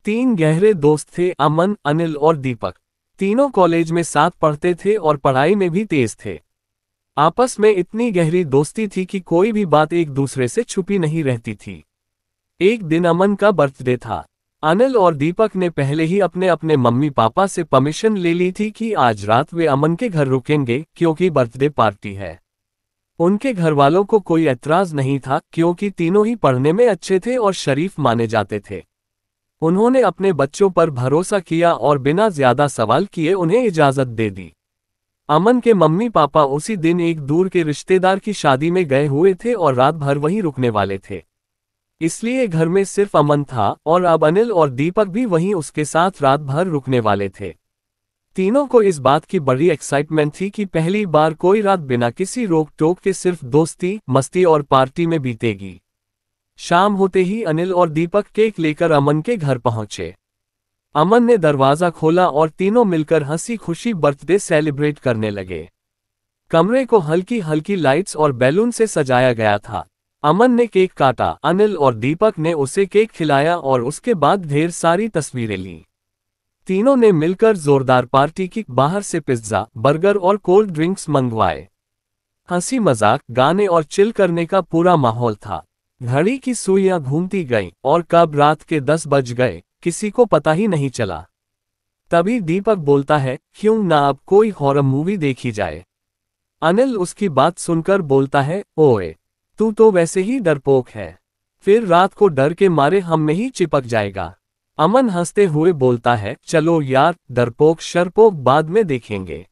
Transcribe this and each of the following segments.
तीन गहरे दोस्त थे, अमन, अनिल और दीपक। तीनों कॉलेज में साथ पढ़ते थे और पढ़ाई में भी तेज थे। आपस में इतनी गहरी दोस्ती थी कि कोई भी बात एक दूसरे से छुपी नहीं रहती थी। एक दिन अमन का बर्थडे था। अनिल और दीपक ने पहले ही अपने अपने मम्मी पापा से परमिशन ले ली थी कि आज रात वे अमन के घर रुकेंगे क्योंकि बर्थडे पार्टी है। उनके घर वालों को कोई एतराज नहीं था क्योंकि तीनों ही पढ़ने में अच्छे थे और शरीफ माने जाते थे। उन्होंने अपने बच्चों पर भरोसा किया और बिना ज्यादा सवाल किए उन्हें इजाजत दे दी। अमन के मम्मी पापा उसी दिन एक दूर के रिश्तेदार की शादी में गए हुए थे और रात भर वहीं रुकने वाले थे। इसलिए घर में सिर्फ अमन था और अब अनिल और दीपक भी वहीं उसके साथ रात भर रुकने वाले थे। तीनों को इस बात की बड़ी एक्साइटमेंट थी कि पहली बार कोई रात बिना किसी रोक टोक के सिर्फ दोस्ती, मस्ती और पार्टी में बीतेगी। शाम होते ही अनिल और दीपक केक लेकर अमन के घर पहुंचे। अमन ने दरवाजा खोला और तीनों मिलकर हंसी खुशी बर्थडे सेलिब्रेट करने लगे। कमरे को हल्की हल्की लाइट्स और बैलून से सजाया गया था। अमन ने केक काटा, अनिल और दीपक ने उसे केक खिलाया और उसके बाद ढेर सारी तस्वीरें ली। तीनों ने मिलकर जोरदार पार्टी की। बाहर से पिज्जा, बर्गर और कोल्ड ड्रिंक्स मंगवाए। हंसी मजाक, गाने और चिल करने का पूरा माहौल था। घड़ी की सुइयां घूमती गईं और कब रात के 10 बज गए किसी को पता ही नहीं चला। तभी दीपक बोलता है, क्यों ना अब कोई हॉरर मूवी देखी जाए। अनिल उसकी बात सुनकर बोलता है, ओए, तू तो वैसे ही डरपोक है, फिर रात को डर के मारे हम में ही चिपक जाएगा। अमन हंसते हुए बोलता है, चलो यार, डरपोक शरपोक बाद में देखेंगे।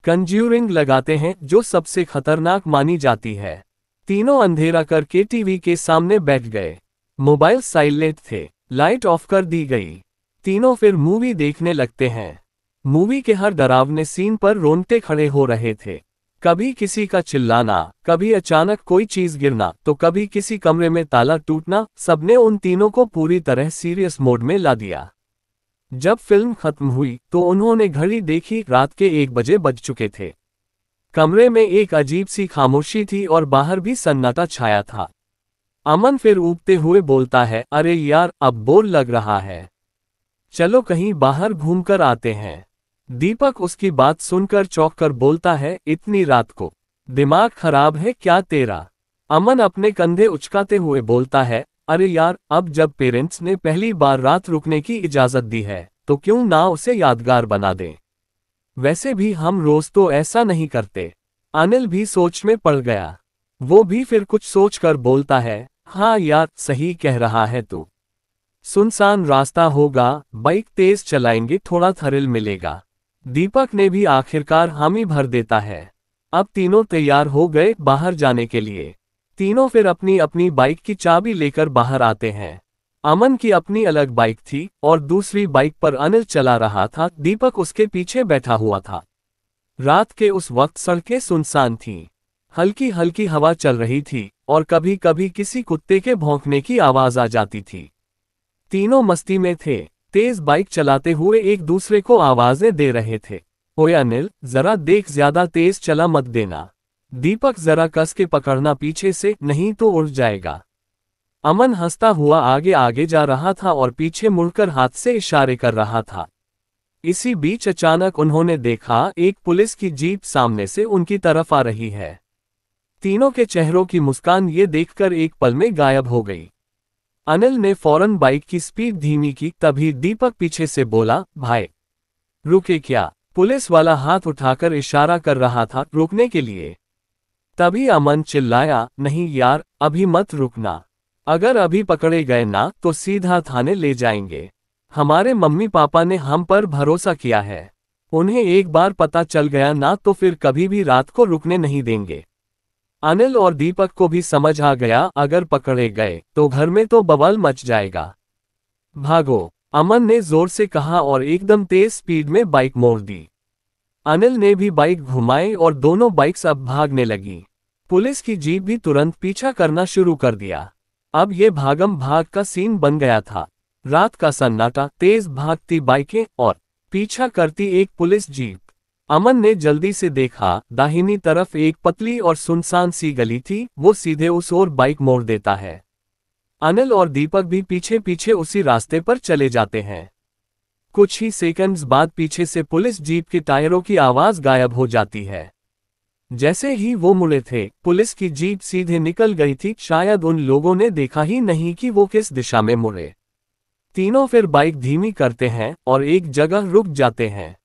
कंज्यूरिंग लगाते हैं जो सबसे खतरनाक मानी जाती है। तीनों अंधेरा करके टीवी के सामने बैठ गए। मोबाइल साइलेंट थे, लाइट ऑफ कर दी गई। तीनों फिर मूवी देखने लगते हैं। मूवी के हर डरावने सीन पर रोंगटे खड़े हो रहे थे। कभी किसी का चिल्लाना, कभी अचानक कोई चीज गिरना, तो कभी किसी कमरे में ताला टूटना, सबने उन तीनों को पूरी तरह सीरियस मोड में ला दिया। जब फिल्म खत्म हुई तो उन्होंने घड़ी देखी, रात के 1 बजे बज चुके थे। कमरे में एक अजीब सी खामोशी थी और बाहर भी सन्नाटा छाया था। अमन फिर ऊबते हुए बोलता है, अरे यार, अब बोर लग रहा है, चलो कहीं बाहर घूमकर आते हैं। दीपक उसकी बात सुनकर चौंककर बोलता है, इतनी रात को, दिमाग खराब है क्या तेरा। अमन अपने कंधे उचकाते हुए बोलता है, अरे यार, अब जब पेरेंट्स ने पहली बार रात रुकने की इजाजत दी है तो क्यों ना उसे यादगार बना दें। वैसे भी हम रोज तो ऐसा नहीं करते। अनिल भी सोच में पड़ गया। वो भी फिर कुछ सोचकर बोलता है, हाँ यार, सही कह रहा है तू। सुनसान रास्ता होगा, बाइक तेज चलाएंगे, थोड़ा थ्रिल मिलेगा। दीपक ने भी आखिरकार हामी भर देता है। अब तीनों तैयार हो गए बाहर जाने के लिए। तीनों फिर अपनी अपनी बाइक की चाबी लेकर बाहर आते हैं। अमन की अपनी अलग बाइक थी और दूसरी बाइक पर अनिल चला रहा था, दीपक उसके पीछे बैठा हुआ था। रात के उस वक्त सड़कें सुनसान थीं। हल्की हल्की हवा चल रही थी और कभी कभी किसी कुत्ते के भौंकने की आवाज आ जाती थी। तीनों मस्ती में थे, तेज बाइक चलाते हुए एक दूसरे को आवाजें दे रहे थे। ओए अनिल, जरा देख, ज्यादा तेज चला मत देना। दीपक जरा कस के पकड़ना पीछे से, नहीं तो उड़ जाएगा। अमन हंसता हुआ आगे आगे जा रहा था और पीछे मुड़कर हाथ से इशारे कर रहा था। इसी बीच अचानक उन्होंने देखा, एक पुलिस की जीप सामने से उनकी तरफ आ रही है। तीनों के चेहरों की मुस्कान ये देखकर एक पल में गायब हो गई। अनिल ने फौरन बाइक की स्पीड धीमी की, तभी दीपक पीछे से बोला, भाई रुके क्या। पुलिस वाला हाथ उठाकर इशारा कर रहा था रुकने के लिए। तभी अमन चिल्लाया, नहीं यार, अभी मत रुकना। अगर अभी पकड़े गए ना तो सीधा थाने ले जाएंगे। हमारे मम्मी पापा ने हम पर भरोसा किया है। उन्हें एक बार पता चल गया ना तो फिर कभी भी रात को रुकने नहीं देंगे। अनिल और दीपक को भी समझ आ गया, अगर पकड़े गए तो घर में तो बवाल मच जाएगा। भागो, अमन ने जोर से कहा और एकदम तेज स्पीड में बाइक मोड़ दी। अनिल ने भी बाइक घुमाई और दोनों बाइक्स अब भागने लगी। पुलिस की जीप भी तुरंत पीछा करना शुरू कर दिया। अब ये भागम भाग का सीन बन गया था। रात का सन्नाटा, तेज भागती बाइकें और पीछा करती एक पुलिस जीप। अमन ने जल्दी से देखा, दाहिनी तरफ एक पतली और सुनसान सी गली थी, वो सीधे उस ओर बाइक मोड़ देता है। अनिल और दीपक भी पीछे पीछे उसी रास्ते पर चले जाते हैं। कुछ ही सेकंड्स बाद पीछे से पुलिस जीप के टायरों की आवाज गायब हो जाती है। जैसे ही वो मुड़े थे, पुलिस की जीप सीधे निकल गई थी। शायद उन लोगों ने देखा ही नहीं कि वो किस दिशा में मुड़े। तीनों फिर बाइक धीमी करते हैं और एक जगह रुक जाते हैं।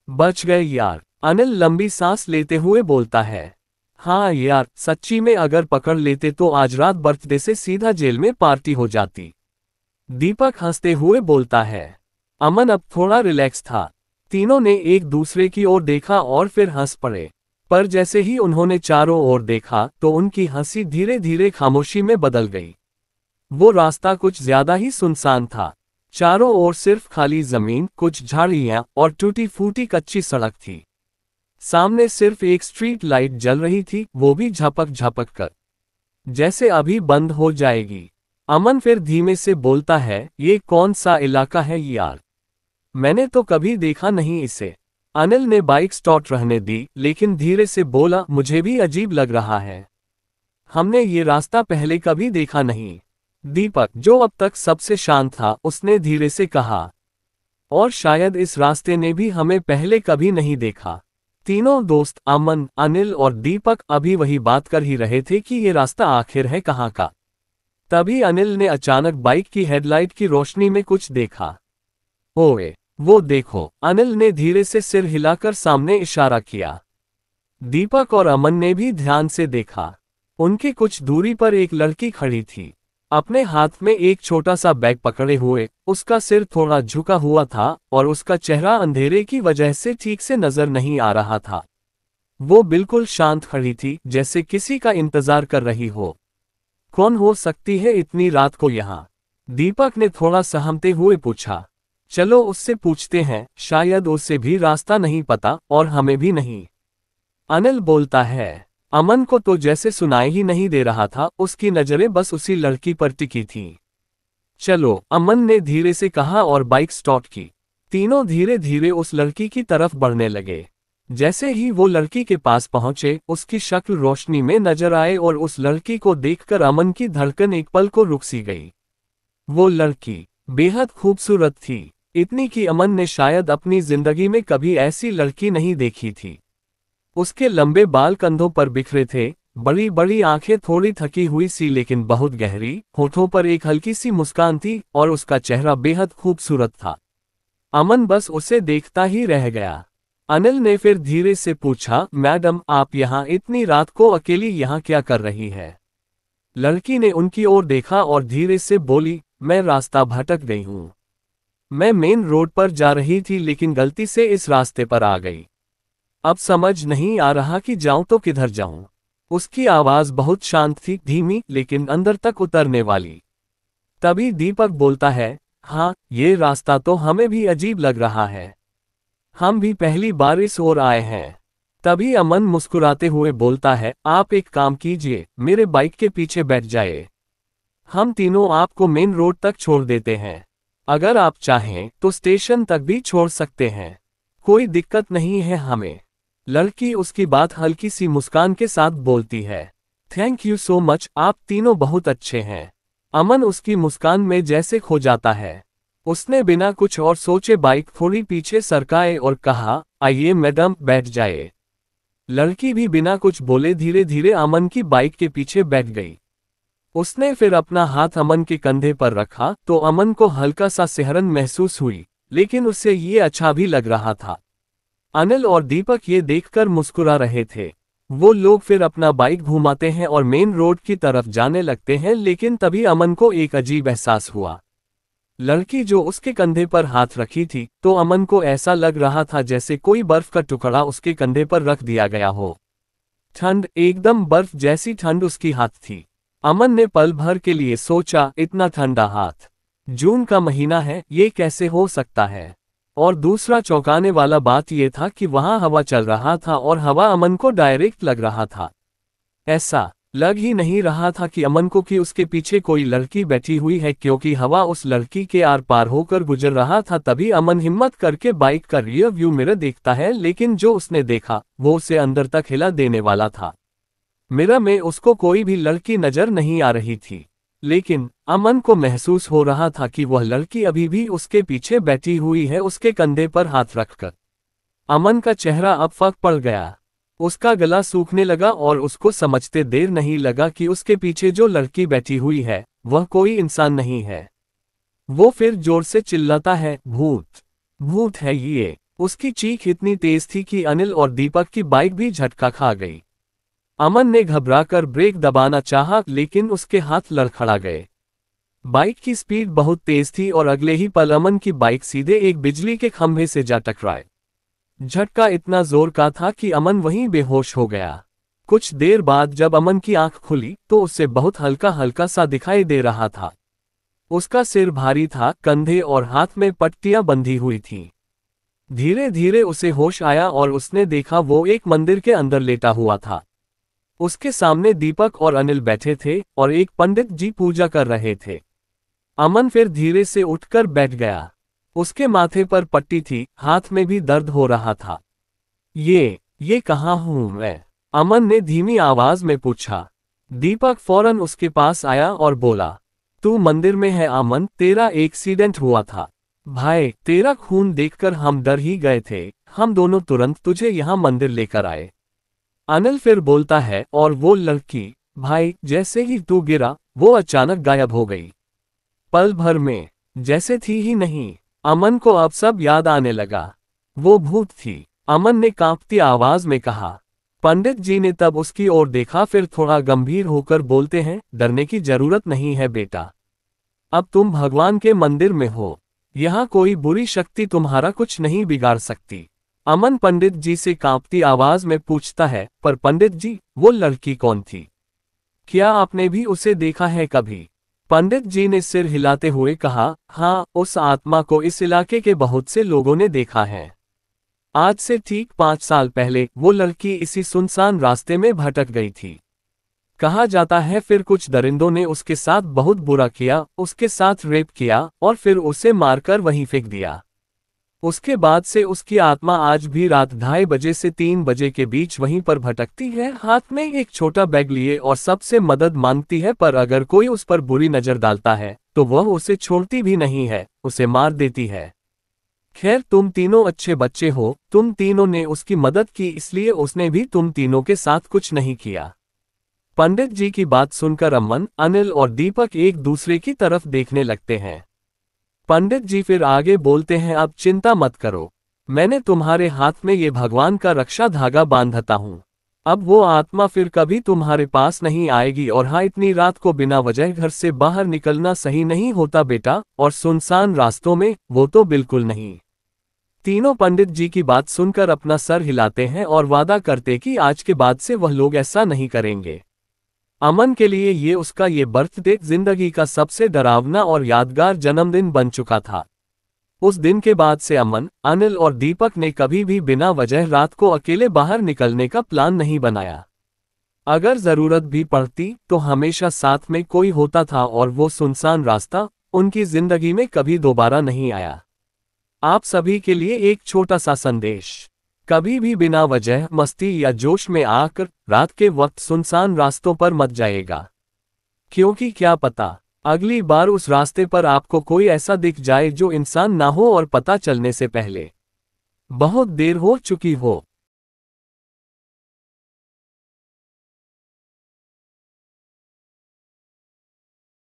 बच गए यार, अनिल लंबी सांस लेते हुए बोलता है। हाँ यार, सच्ची में अगर पकड़ लेते तो आज रात बर्थडे से सीधा जेल में पार्टी हो जाती। दीपक हंसते हुए बोलता है। अमन अब थोड़ा रिलैक्स था। तीनों ने एक दूसरे की ओर देखा और फिर हंस पड़े। पर जैसे ही उन्होंने चारों ओर देखा तो उनकी हंसी धीरे धीरे खामोशी में बदल गई। वो रास्ता कुछ ज्यादा ही सुनसान था। चारों ओर सिर्फ खाली जमीन, कुछ झाड़ियां और टूटी फूटी कच्ची सड़क थी। सामने सिर्फ एक स्ट्रीट लाइट जल रही थी, वो भी झपक झपक कर, जैसे अभी बंद हो जाएगी। अमन फिर धीमे से बोलता है, ये कौन सा इलाका है यार? मैंने तो कभी देखा नहीं इसे। अनिल ने बाइक स्टार्ट रहने दी, लेकिन धीरे से बोला, मुझे भी अजीब लग रहा है। हमने ये रास्ता पहले कभी देखा नहीं। दीपक, जो अब तक सबसे शांत था, उसने धीरे से कहा, और शायद इस रास्ते ने भी हमें पहले कभी नहीं देखा। तीनों दोस्त अमन, अनिल और दीपक अभी वही बात कर ही रहे थे कि ये रास्ता आखिर है कहाँ का। तभी अनिल ने अचानक बाइक की हेडलाइट की रोशनी में कुछ देखा। ओए, वो देखो, अनिल ने धीरे से सिर हिलाकर सामने इशारा किया। दीपक और अमन ने भी ध्यान से देखा। उनकी कुछ दूरी पर एक लड़की खड़ी थी, अपने हाथ में एक छोटा सा बैग पकड़े हुए। उसका सिर थोड़ा झुका हुआ था और उसका चेहरा अंधेरे की वजह से ठीक से नजर नहीं आ रहा था। वो बिल्कुल शांत खड़ी थी, जैसे किसी का इंतजार कर रही हो। कौन हो सकती है इतनी रात को यहाँ? दीपक ने थोड़ा सहमते हुए पूछा। चलो उससे पूछते हैं, शायद उसे भी रास्ता नहीं पता और हमें भी नहीं। अनिल बोलता है। अमन को तो जैसे सुनाई ही नहीं दे रहा था, उसकी नजरें बस उसी लड़की पर टिकी थीं। चलो, अमन ने धीरे से कहा और बाइक स्टार्ट की। तीनों धीरे धीरे उस लड़की की तरफ बढ़ने लगे। जैसे ही वो लड़की के पास पहुंचे, उसकी शक्ल रोशनी में नजर आए और उस लड़की को देखकर अमन की धड़कन एक पल को रुक सी गई। वो लड़की बेहद खूबसूरत थी, इतनी कि अमन ने शायद अपनी जिंदगी में कभी ऐसी लड़की नहीं देखी थी। उसके लंबे बाल कंधों पर बिखरे थे, बड़ी बड़ी आंखें थोड़ी थकी हुई सी लेकिन बहुत गहरी, होठों पर एक हल्की सी मुस्कान थी और उसका चेहरा बेहद खूबसूरत था। अमन बस उसे देखता ही रह गया। अनिल ने फिर धीरे से पूछा, मैडम, आप यहाँ इतनी रात को अकेली यहाँ क्या कर रही है? लड़की ने उनकी ओर देखा और धीरे से बोली, मैं रास्ता भटक गई हूँ। मैं मेन रोड पर जा रही थी लेकिन गलती से इस रास्ते पर आ गई। अब समझ नहीं आ रहा कि जाऊं तो किधर जाऊं। उसकी आवाज बहुत शांत थी, धीमी लेकिन अंदर तक उतरने वाली। तभी दीपक बोलता है, हाँ, ये रास्ता तो हमें भी अजीब लग रहा है। हम भी पहली बार इस ओर आए हैं। तभी अमन मुस्कुराते हुए बोलता है, आप एक काम कीजिए, मेरे बाइक के पीछे बैठ जाइए। हम तीनों आपको मेन रोड तक छोड़ देते हैं। अगर आप चाहें तो स्टेशन तक भी छोड़ सकते हैं, कोई दिक्कत नहीं है हमें। लड़की उसकी बात हल्की सी मुस्कान के साथ बोलती है। थैंक यू सो मच, आप तीनों बहुत अच्छे हैं। अमन उसकी मुस्कान में जैसे खो जाता है। उसने बिना कुछ और सोचे बाइक थोड़ी पीछे सरकाए और कहा, आइए मैडम, बैठ जाइए। लड़की भी बिना कुछ बोले धीरे धीरे अमन की बाइक के पीछे बैठ गई। उसने फिर अपना हाथ अमन के कंधे पर रखा तो अमन को हल्का सा सिहरन महसूस हुई, लेकिन उससे ये अच्छा भी लग रहा था। अनिल और दीपक ये देखकर मुस्कुरा रहे थे। वो लोग फिर अपना बाइक घुमाते हैं और मेन रोड की तरफ जाने लगते हैं, लेकिन तभी अमन को एक अजीब एहसास हुआ। लड़की जो उसके कंधे पर हाथ रखी थी, तो अमन को ऐसा लग रहा था जैसे कोई बर्फ का टुकड़ा उसके कंधे पर रख दिया गया हो। ठंड, एकदम बर्फ जैसी ठंड उसकी हाथ थी। अमन ने पल भर के लिए सोचा, इतना ठंडा हाथ, जून का महीना है, ये कैसे हो सकता है? और दूसरा चौंकाने वाला बात यह था कि वहां हवा चल रहा था और हवा अमन को डायरेक्ट लग रहा था। ऐसा लग ही नहीं रहा था कि अमन को कि उसके पीछे कोई लड़की बैठी हुई है, क्योंकि हवा उस लड़की के आर पार होकर गुजर रहा था। तभी अमन हिम्मत करके बाइक का रियर व्यू मिरर देखता है, लेकिन जो उसने देखा वो उसे अंदर तक हिला देने वाला था। मिरर में उसको कोई भी लड़की नजर नहीं आ रही थी। लेकिन अमन को महसूस हो रहा था कि वह लड़की अभी भी उसके पीछे बैठी हुई है, उसके कंधे पर हाथ रखकर। अमन का चेहरा अब फक पड़ गया। उसका गला सूखने लगा और उसको समझते देर नहीं लगा कि उसके पीछे जो लड़की बैठी हुई है वह कोई इंसान नहीं है। वो फिर जोर से चिल्लाता है, भूत, भूत है ये। उसकी चीख इतनी तेज थी कि अनिल और दीपक की बाइक भी झटका खा गई। अमन ने घबराकर ब्रेक दबाना चाहा, लेकिन उसके हाथ लड़खड़ा गए। बाइक की स्पीड बहुत तेज थी और अगले ही पल अमन की बाइक सीधे एक बिजली के खंभे से जा टकराए। झटका इतना जोर का था कि अमन वहीं बेहोश हो गया। कुछ देर बाद जब अमन की आंख खुली तो उसे बहुत हल्का हल्का सा दिखाई दे रहा था। उसका सिर भारी था, कंधे और हाथ में पट्टियां बंधी हुई थीं। धीरे धीरे उसे होश आया और उसने देखा वो एक मंदिर के अंदर लेटा हुआ था। उसके सामने दीपक और अनिल बैठे थे और एक पंडित जी पूजा कर रहे थे। अमन फिर धीरे से उठकर बैठ गया। उसके माथे पर पट्टी थी, हाथ में भी दर्द हो रहा था। ये कहाँ हूं मैं? अमन ने धीमी आवाज में पूछा। दीपक फौरन उसके पास आया और बोला, तू मंदिर में है अमन, तेरा एक्सीडेंट हुआ था। भाई, तेरा खून देखकर हम डर ही गए थे, हम दोनों तुरंत तुझे यहाँ मंदिर लेकर आए। अनिल फिर बोलता है, और वो लड़की? भाई, जैसे ही तू गिरा वो अचानक गायब हो गई, पल भर में, जैसे थी ही नहीं। अमन को अब सब याद आने लगा। वो भूत थी, अमन ने कांपती आवाज में कहा। पंडित जी ने तब उसकी ओर देखा, फिर थोड़ा गंभीर होकर बोलते हैं, डरने की जरूरत नहीं है बेटा। अब तुम भगवान के मंदिर में हो, यहाँ कोई बुरी शक्ति तुम्हारा कुछ नहीं बिगाड़ सकती। अमन पंडित जी से कांपती आवाज में पूछता है, पर पंडित जी, वो लड़की कौन थी? क्या आपने भी उसे देखा है कभी? पंडित जी ने सिर हिलाते हुए कहा, हाँ, उस आत्मा को इस इलाके के बहुत से लोगों ने देखा है। आज से ठीक 5 साल पहले वो लड़की इसी सुनसान रास्ते में भटक गई थी। कहा जाता है फिर कुछ दरिंदों ने उसके साथ बहुत बुरा किया, उसके साथ रेप किया और फिर उसे मारकर वहीं फेंक दिया। उसके बाद से उसकी आत्मा आज भी रात 2:30 बजे से 3 बजे के बीच वहीं पर भटकती है, हाथ में एक छोटा बैग लिए और सबसे मदद मांगती है, पर अगर कोई उस पर बुरी नजर डालता है तो वह उसे छोड़ती भी नहीं है, उसे मार देती है। खैर, तुम तीनों अच्छे बच्चे हो, तुम तीनों ने उसकी मदद की, इसलिए उसने भी तुम तीनों के साथ कुछ नहीं किया। पंडित जी की बात सुनकर अमन, अनिल और दीपक एक दूसरे की तरफ देखने लगते हैं। पंडित जी फिर आगे बोलते हैं, अब चिंता मत करो, मैंने तुम्हारे हाथ में ये भगवान का रक्षा धागा बांधता हूं। अब वो आत्मा फिर कभी तुम्हारे पास नहीं आएगी। और हाँ, इतनी रात को बिना वजह घर से बाहर निकलना सही नहीं होता बेटा, और सुनसान रास्तों में वो तो बिल्कुल नहीं। तीनों पंडित जी की बात सुनकर अपना सर हिलाते हैं और वादा करते कि आज के बाद से वह लोग ऐसा नहीं करेंगे। अमन के लिए ये उसका ये बर्थडे जिंदगी का सबसे डरावना और यादगार जन्मदिन बन चुका था। उस दिन के बाद से अमन, अनिल और दीपक ने कभी भी बिना वजह रात को अकेले बाहर निकलने का प्लान नहीं बनाया। अगर जरूरत भी पड़ती तो हमेशा साथ में कोई होता था और वो सुनसान रास्ता उनकी जिंदगी में कभी दोबारा नहीं आया। आप सभी के लिए एक छोटा सा संदेश, कभी भी बिना वजह मस्ती या जोश में आकर रात के वक्त सुनसान रास्तों पर मत जाइएगा, क्योंकि क्या पता अगली बार उस रास्ते पर आपको कोई ऐसा दिख जाए जो इंसान ना हो और पता चलने से पहले बहुत देर हो चुकी हो।